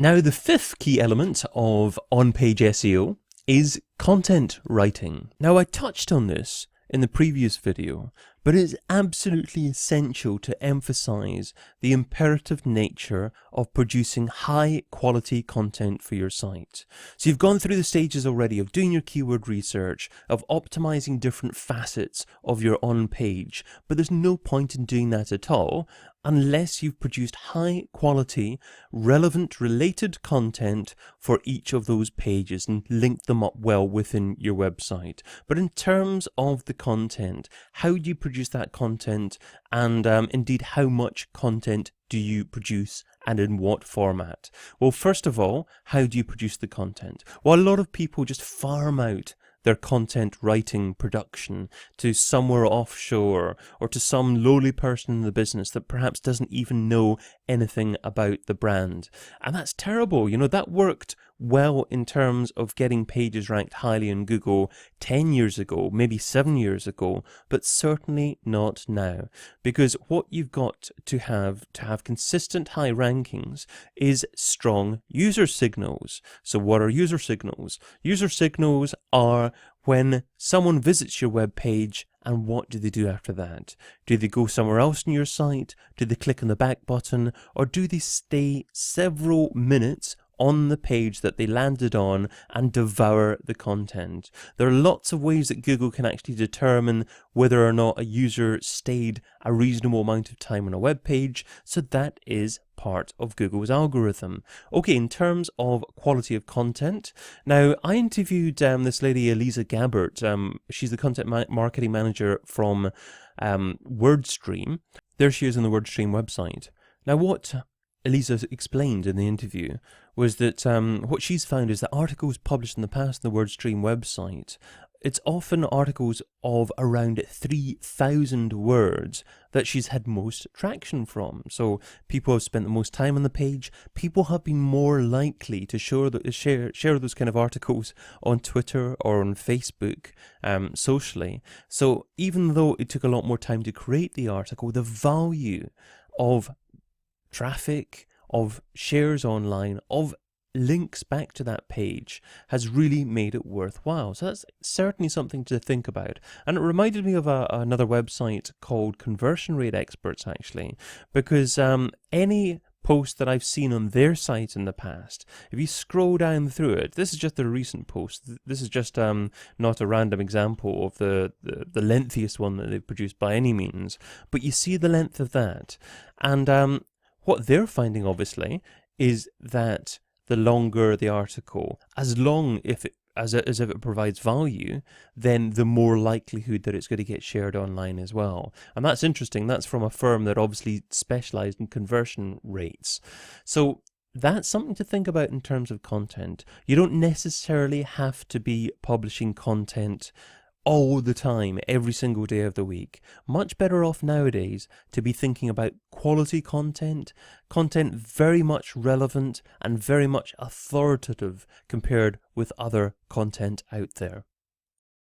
Now, the fifth key element of on-page SEO is content writing. Now, I touched on this in the previous video, but it is absolutely essential to emphasize the imperative nature of producing high quality content for your site. So you've gone through the stages already of doing your keyword research, of optimizing different facets of your on-page, but there's no point in doing that at all unless you've produced high quality, relevant, related content for each of those pages and linked them up well within your website. But in terms of the content, how do you produce that content, and indeed how much content do you produce and in what format? Well, first of all, how do you produce the content? Well, a lot of people just farm out their content writing production to somewhere offshore or to some lowly person in the business that perhaps doesn't even know anything about the brand. And that's terrible. You know, that worked well in terms of getting pages ranked highly in Google 10 years ago, maybe 7 years ago, but certainly not now. Because what you've got to have consistent high rankings is strong user signals. So what are user signals? User signals are when someone visits your web page, and what do they do after that? Do they go somewhere else in your site? Do they click on the back button? Or do they stay several minutes on the page that they landed on and devour the content? There are lots of ways that Google can actually determine whether or not a user stayed a reasonable amount of time on a web page, so that is part of Google's algorithm. Okay, in terms of quality of content, now I interviewed this lady Elisa Gabbert. She's the content marketing manager from WordStream. There she is on the WordStream website. Now what Elisa explained in the interview was that what she's found is that articles published in the past on the WordStream website, it's often articles of around 3,000 words that she's had most traction from. So people have spent the most time on the page. People have been more likely to share those kind of articles on Twitter or on Facebook socially. So even though it took a lot more time to create the article, the value of traffic, of shares online, of links back to that page has really made it worthwhile. So that's certainly something to think about. And it reminded me of another website called Conversion Rate Experts, actually, because any post that I've seen on their site in the past, if you scroll down through it, this is just a recent post. This is just not a random example of the lengthiest one that they've produced by any means, but you see the length of that. And what they're finding, obviously, is that the longer the article, as if it provides value, then the more likelihood that it's going to get shared online as well. And that's interesting. That's from a firm that obviously specialized in conversion rates. So that's something to think about in terms of content. You don't necessarily have to be publishing content all the time, every single day of the week. Much better off nowadays to be thinking about quality content very much relevant and very much authoritative compared with other content out there.